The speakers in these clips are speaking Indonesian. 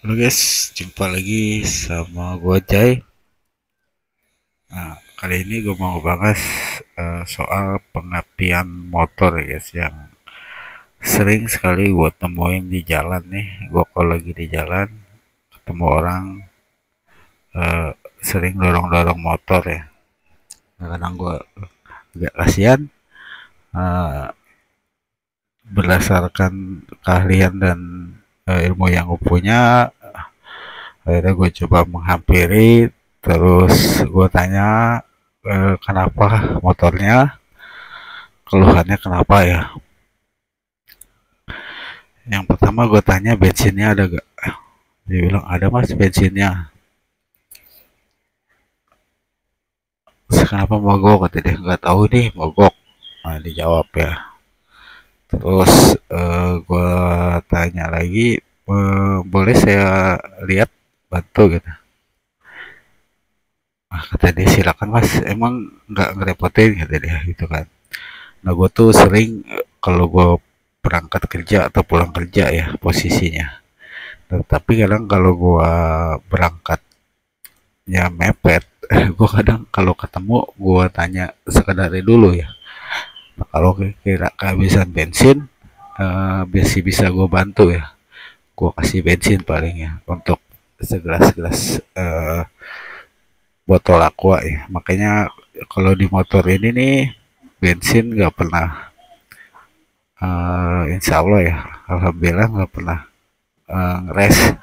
Halo guys, jumpa lagi sama gua Jai. Nah, kali ini gue mau bahas soal pengapian motor ya guys, yang sering sekali gue temuin di jalan nih. Gue kalau lagi di jalan ketemu orang eh, sering dorong-dorong motor ya. Kadang gue agak kasihan, eh, berdasarkan keahlian dan ilmu yang gue punya. Akhirnya gue coba menghampiri, terus gue tanya kenapa motornya, keluhannya kenapa ya. Yang pertama gue tanya bensinnya ada gak. Dia bilang ada mas bensinnya. Terus kenapa mogok, kata dia. Nggak tahu nih mogok. Nah, dijawab ya. Terus gue tanya lagi, boleh saya lihat, bantu gitu. Ah, kata dia silakan mas, emang nggak ngerepotin, kata dia gitu kan. Nah, gue tuh sering kalau gue berangkat kerja atau pulang kerja ya posisinya. Tapi kadang kalau gue berangkatnya mepet, gue kadang kalau ketemu gue tanya sekedar dulu ya. Nah, kalau kira kehabisan bensin, bisa bisa gue bantu ya. Gue kasih bensin paling ya untuk segelas-gelas botol aqua ya. Makanya kalau di motor ini nih bensin nggak pernah, insya Allah ya, alhamdulillah nggak pernah ngeres,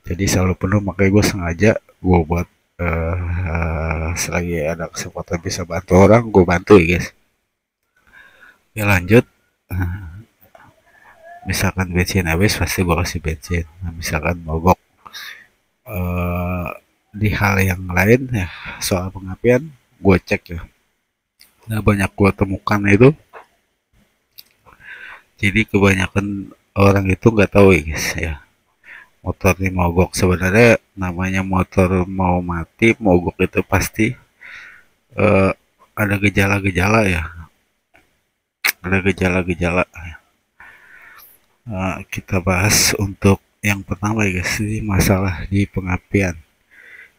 jadi selalu penuh. Makanya gue sengaja gue buat selagi ada kesempatan bisa bantu orang gue bantu ya guys. Ya lanjut. Misalkan bensin habis pasti gue kasih bensin. Nah, misalkan mogok eh, di hal yang lain ya, soal pengapian gue cek ya. Nah, banyak gue temukan itu, jadi kebanyakan orang itu nggak tahu ya guys ya, motor ini mogok. Sebenarnya namanya motor mau mati mogok itu pasti eh, ada gejala-gejala ya, ada gejala-gejala. Kita bahas untuk yang pertama ya guys, ini masalah di pengapian.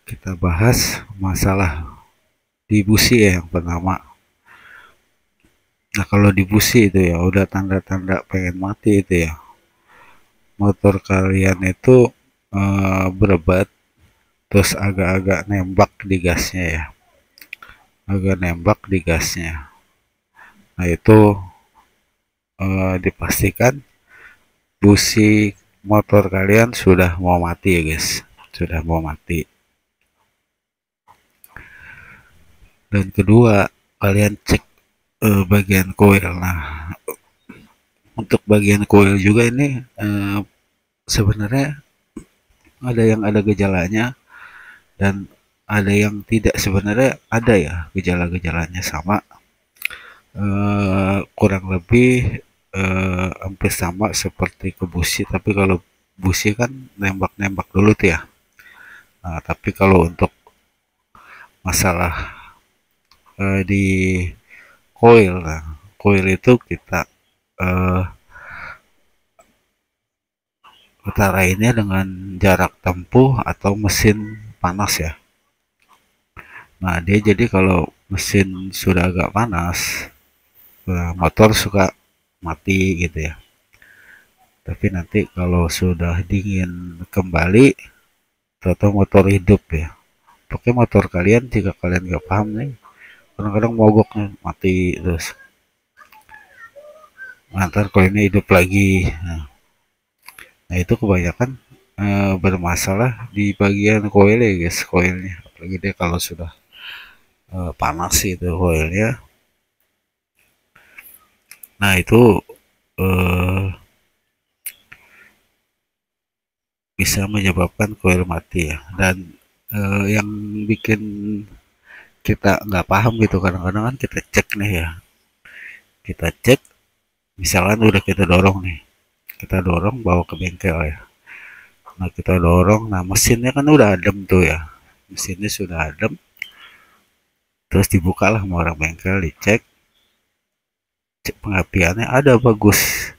Kita bahas masalah di busi ya yang pertama. Nah, kalau di busi itu ya udah tanda-tanda pengen mati itu ya. Motor kalian itu berebat, terus agak-agak nembak di gasnya ya. Agak nembak di gasnya. Nah, itu dipastikan busi motor kalian sudah mau mati ya guys. Sudah mau mati. Dan kedua, kalian cek bagian koil. Nah, untuk bagian koil juga ini sebenarnya ada yang ada gejalanya dan ada yang tidak. Sebenarnya ada ya gejala-gejalanya sama, kurang lebih hampir sama seperti ke busi. Tapi kalau busi kan nembak-nembak dulu tuh ya. Nah, tapi kalau untuk masalah di koil, nah, koil itu kita eh, utarainnya dengan jarak tempuh atau mesin panas ya. Nah, dia jadi kalau mesin sudah agak panas, motor suka mati gitu ya. Tapi nanti kalau sudah dingin kembali, atau motor hidup ya. Pakai motor kalian, jika kalian nggak paham nih, kadang-kadang mogok nih, mati terus. Ntar kalau ini hidup lagi. Nah, itu kebanyakan bermasalah di bagian koil ya guys, koilnya. Apalagi dia kalau sudah panas itu koilnya. Nah, itu eh, bisa menyebabkan koil mati ya. Dan yang bikin kita nggak paham gitu, kadang-kadang kan kita cek nih ya, kita cek misalkan udah kita dorong nih, kita dorong bawa ke bengkel ya. Nah, kita dorong, nah mesinnya kan udah adem tuh ya, mesinnya sudah adem. Terus dibukalah sama orang bengkel, dicek, cek pengapiannya ada bagus,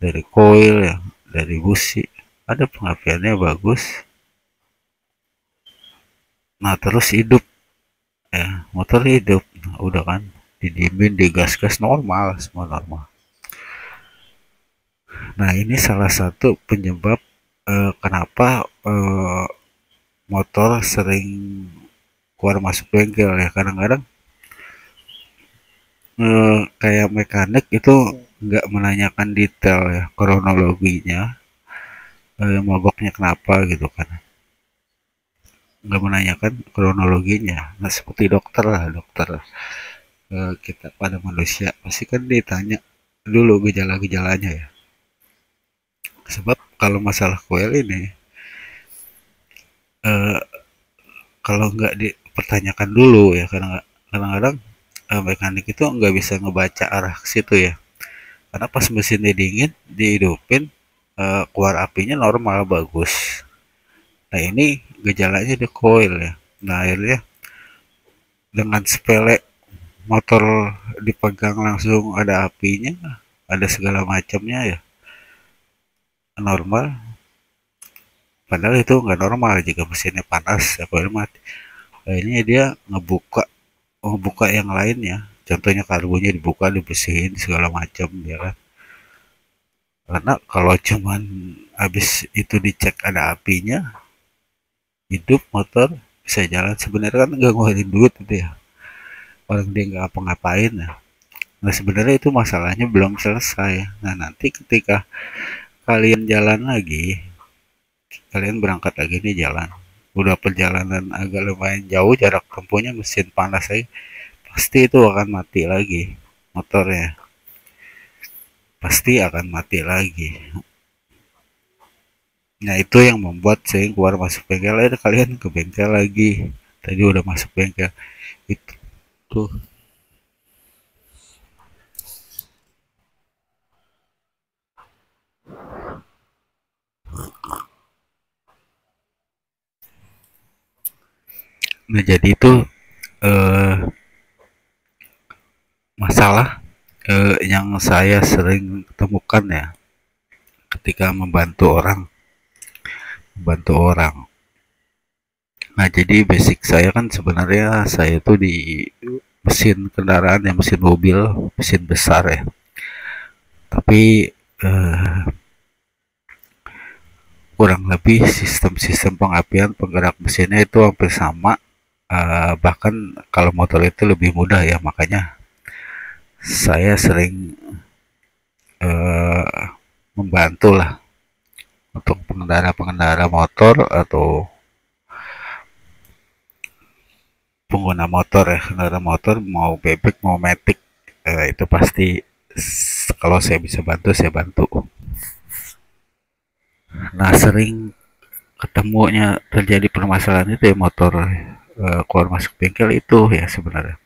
dari koil ya, dari busi. ada pengapiannya bagus. Nah terus hidup, ya motor hidup. Nah, udah kan, didiemin, digas-gas, normal, semua normal. Nah ini salah satu penyebab kenapa motor sering keluar masuk bengkel ya. Kadang-kadang kayak mekanik itu nggak menanyakan detail ya, kronologinya, mogoknya kenapa gitu kan, nggak menanyakan kronologinya. Nah seperti dokter lah, dokter, kita pada manusia pasti kan ditanya dulu gejala-gejalanya ya. Sebab kalau masalah koil ini, eh, kalau nggak dipertanyakan dulu ya, kadang-kadang mekanik itu nggak bisa ngebaca arah ke situ ya. Karena pas mesinnya dingin, dihidupin, keluar apinya normal, bagus. Nah ini gejalanya di coil ya. Nah akhirnya dengan sepele, motor dipegang langsung ada apinya, ada segala macamnya ya, normal. Padahal itu nggak normal jika mesinnya panas, coil mati. Akhirnya dia ngebuka ngebuka yang lainnya. Contohnya karbunya dibuka, dibersihin segala macam ya kan. Karena kalau cuman habis itu dicek ada apinya, hidup motor, bisa jalan, sebenarnya kan nggak ngeluarin duit gitu ya, orang dia nggak apa-ngapain ya. Nah sebenarnya itu masalahnya belum selesai. Nah nanti ketika kalian jalan lagi, kalian berangkat lagi nih jalan, udah perjalanan agak lumayan jauh, jarak tempuhnya, mesin panas lagi, pasti itu akan mati lagi motornya, pasti akan mati lagi. Nah itu yang membuat saya keluar masuk bengkel, kalian ke bengkel lagi, tadi udah masuk bengkel itu tuh. Nah jadi itu eh, masalah yang saya sering temukan ya ketika membantu orang. Nah jadi basic saya kan sebenarnya saya tuh di mesin kendaraan ya, mesin mobil, mesin besar ya. Tapi kurang lebih sistem-sistem pengapian, penggerak mesinnya itu hampir sama. Bahkan kalau motor itu lebih mudah ya, makanya saya sering eh, membantu lah untuk pengendara-pengendara motor atau pengguna motor ya, kendaraan motor mau bebek mau matic, itu pasti kalau saya bisa bantu saya bantu. Nah sering ketemunya terjadi permasalahan itu ya, motor keluar masuk bengkel itu ya sebenarnya.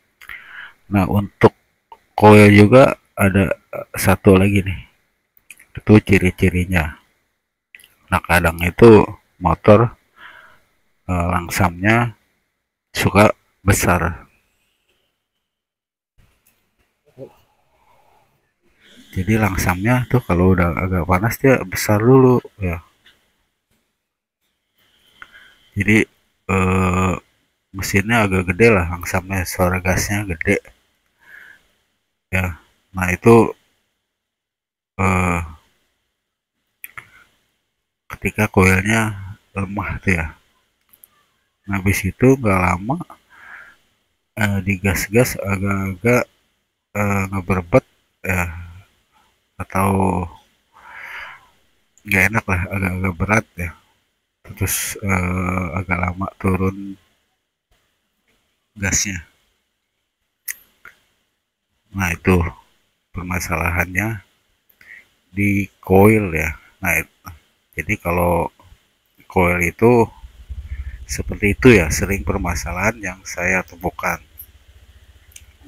Nah untuk koil juga ada satu lagi nih, itu ciri-cirinya. Nah kadang itu motor langsamnya suka besar. Jadi langsamnya tuh kalau udah agak panas dia besar dulu ya. Jadi eh, mesinnya agak gede lah, langsamnya, suara gasnya gede ya. Nah itu eh, ketika koilnya lemah tuh ya. Nah habis itu nggak lama digas-gas agak-agak ngeberbet ya, atau nggak enak lah, agak-agak berat ya. Terus agak lama turun gasnya. Nah itu permasalahannya di coil ya. Nah jadi kalau coil itu seperti itu ya, sering permasalahan yang saya temukan.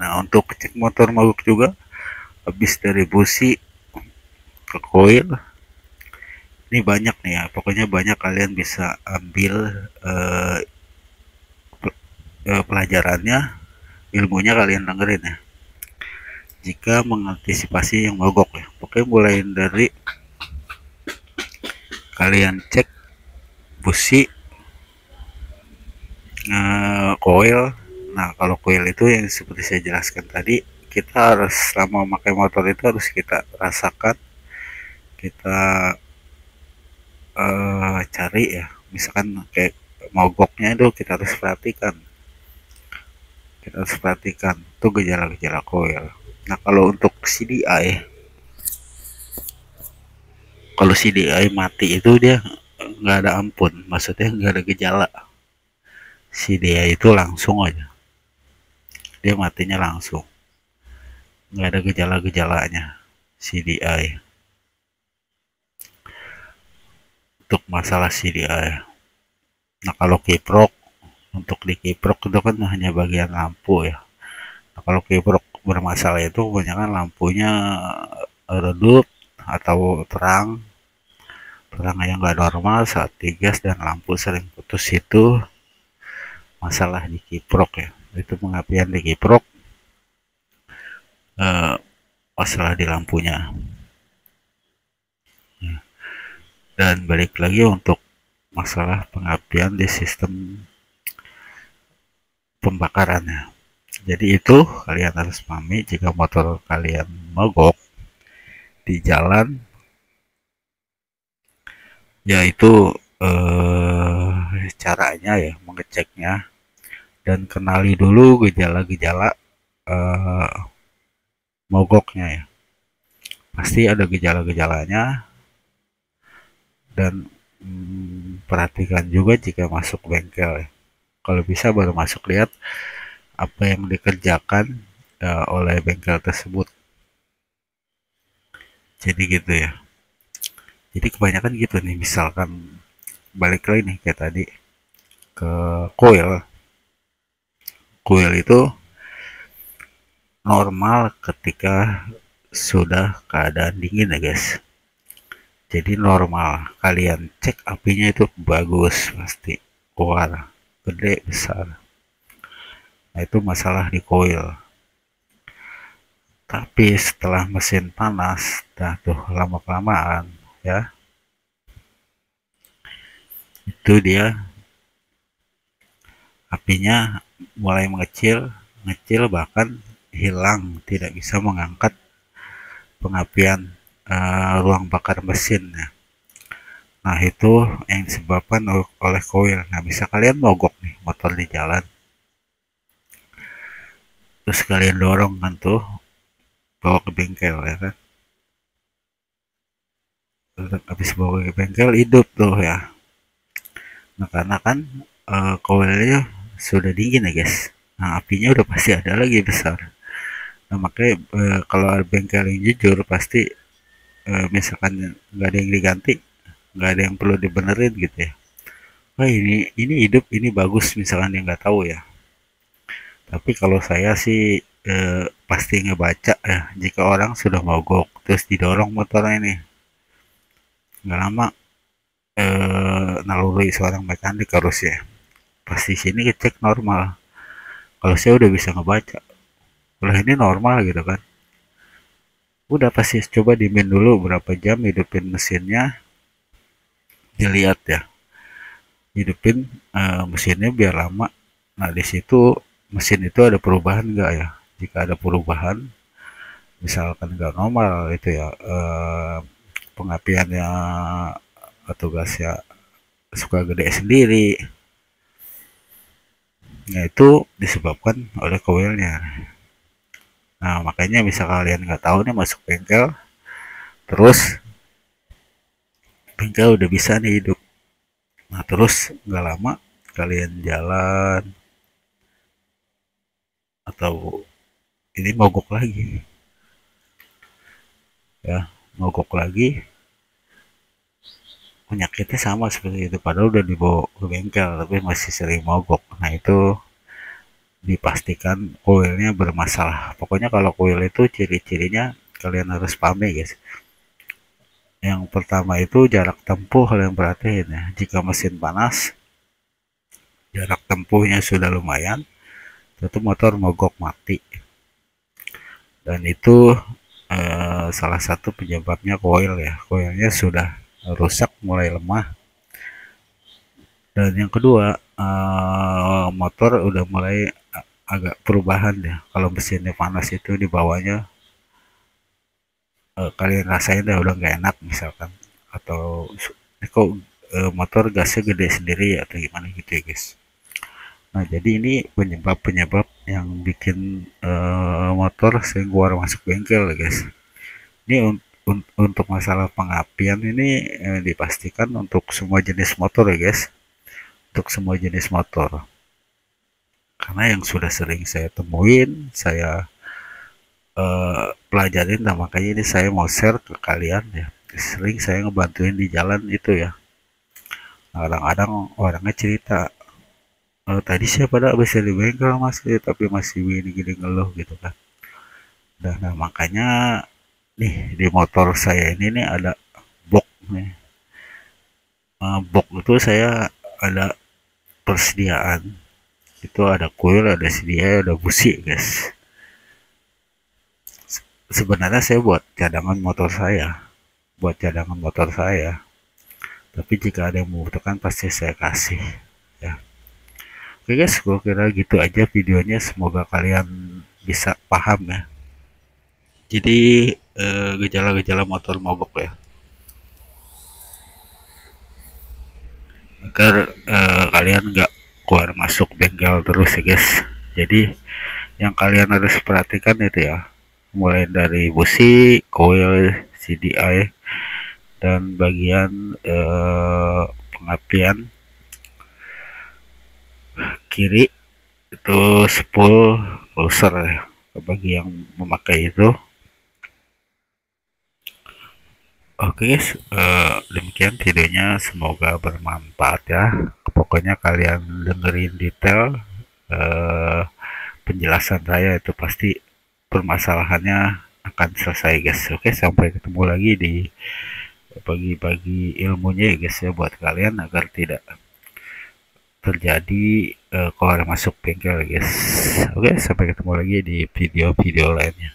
Nah untuk cek motor mogok juga, habis dari busi ke coil, ini banyak nih ya, pokoknya banyak, kalian bisa ambil eh, pelajarannya, ilmunya kalian dengerin ya, jika mengantisipasi yang mogok ya. Pokoknya mulai dari kalian cek busi, koil. Nah, kalau koil itu yang seperti saya jelaskan tadi, kita harus selama memakai motor itu harus kita rasakan, kita cari ya. Misalkan kayak mogoknya itu kita harus perhatikan. Kita harus perhatikan itu gejala-gejala koil. Nah, kalau untuk CDI, kalau CDI mati itu dia nggak ada ampun, maksudnya nggak ada gejala. CDI itu langsung aja, dia matinya langsung, nggak ada gejala-gejalanya CDI. Untuk masalah CDI, nah kalau kiprok, untuk di kiprok itu kan hanya bagian lampu ya. Nah, kalau kiprok bermasalah itu kebanyakan lampunya redup atau terang, terang yang nggak normal saat digas, dan lampu sering putus. Itu masalah di kiprok ya, itu pengapian di kiprok, masalah di lampunya. Dan balik lagi untuk masalah pengapian di sistem pembakarannya. Jadi itu kalian harus pahami jika motor kalian mogok di jalan, yaitu caranya ya mengeceknya dan kenali dulu gejala-gejala mogoknya ya. Pasti ada gejala-gejalanya, dan perhatikan juga jika masuk bengkel ya. Kalau bisa baru masuk, lihat apa yang dikerjakan oleh bengkel tersebut. Jadi gitu ya. Jadi kebanyakan gitu nih, misalkan balik lagi nih kayak tadi ke coil. Coil itu normal ketika sudah keadaan dingin ya guys. Jadi normal, kalian cek apinya itu bagus, pasti keluar gede besar. Nah, itu masalah di coil. Tapi setelah mesin panas, dah tuh lama-kelamaan ya, itu dia apinya mulai mengecil, mengecil bahkan hilang, tidak bisa mengangkat pengapian ruang bakar mesin ya. Nah, itu yang disebabkan oleh koil. Nah, bisa kalian mogok nih motor di jalan, terus kalian dorong kan tuh, bawa ke bengkel ya kan. Habis bawa ke bengkel hidup tuh ya. Nah, karena kan koilnya sudah dingin ya guys. Nah, apinya udah pasti ada lagi besar. Nah, makanya kalau bengkel yang jujur pasti misalkan nggak ada yang diganti, nggak ada yang perlu dibenerin gitu ya. Wah, ini hidup, ini bagus, misalkan dia nggak tahu ya. Tapi kalau saya sih pasti ngebaca ya, jika orang sudah mogok terus didorong motornya ini, nggak lama naluri seorang mekanik harusnya pasti sini ngecek normal. Kalau saya udah bisa ngebaca, kalau ini normal gitu kan, udah pasti coba dimin dulu berapa jam, hidupin mesinnya, dilihat ya, hidupin mesinnya biar lama. Nah, di situ mesin itu ada perubahan enggak ya. Jika ada perubahan, misalkan enggak normal itu ya, pengapiannya atau gasnya suka gede sendiri, nah itu disebabkan oleh koilnya. Nah, makanya bisa kalian nggak tahu nih masuk bengkel, terus bengkel udah bisa nih hidup. Nah, terus nggak lama kalian jalan atau ini mogok lagi ya, mogok lagi, penyakitnya sama seperti itu, padahal udah dibawa ke bengkel tapi masih sering mogok. Nah, itu dipastikan koilnya bermasalah. Pokoknya kalau koil itu ciri-cirinya kalian harus paham ya guys. Yang pertama itu jarak tempuh, kalian perhatiin ya. Jika mesin panas, jarak tempuhnya sudah lumayan, itu motor mogok mati. Dan itu salah satu penyebabnya koil ya. Koilnya sudah rusak, mulai lemah. Dan yang kedua, motor udah mulai agak perubahan ya. Kalau mesinnya panas itu di bawahnya, kalian rasain dah udah nggak enak misalkan, atau kok motor gasnya gede sendiri atau gimana gitu ya guys. Nah jadi ini penyebab-penyebab yang bikin motor sering keluar masuk bengkel ya guys. Ini untuk masalah pengapian ini dipastikan untuk semua jenis motor ya guys, untuk semua jenis motor. Karena yang sudah sering saya temuin, saya pelajarin, nah makanya ini saya mau share ke kalian ya. Sering saya ngebantuin di jalan itu ya. Kadang-kadang orangnya cerita, tadi saya pada habis dari bengkel mas, tapi masih gini-gini ngeluh gitu kan. Nah makanya nih di motor saya ini nih ada box nih. Box itu saya ada persediaan. Itu ada kuil, ada sedia, ada busi guys. Sebenarnya saya buat cadangan motor saya. Buat cadangan motor saya. Tapi jika ada yang membutuhkan pasti saya kasih. Ya. Oke guys, gue kira gitu aja videonya. Semoga kalian bisa paham ya. Jadi gejala-gejala motor mogok ya. Agar kalian nggak keluar masuk bengkel terus ya guys. Jadi yang kalian harus perhatikan itu ya, mulai dari busi, coil, CDI, dan bagian pengapian kiri itu spool closer ya, bagi yang memakai itu. Oke guys, demikian videonya, semoga bermanfaat ya. Pokoknya kalian dengerin detail penjelasan saya, itu pasti permasalahannya akan selesai guys. Oke, sampai ketemu lagi di bagi-bagi ilmunya ya guys ya, buat kalian agar tidak terjadi keluar masuk bengkel guys. Oke, sampai ketemu lagi di video-video lainnya.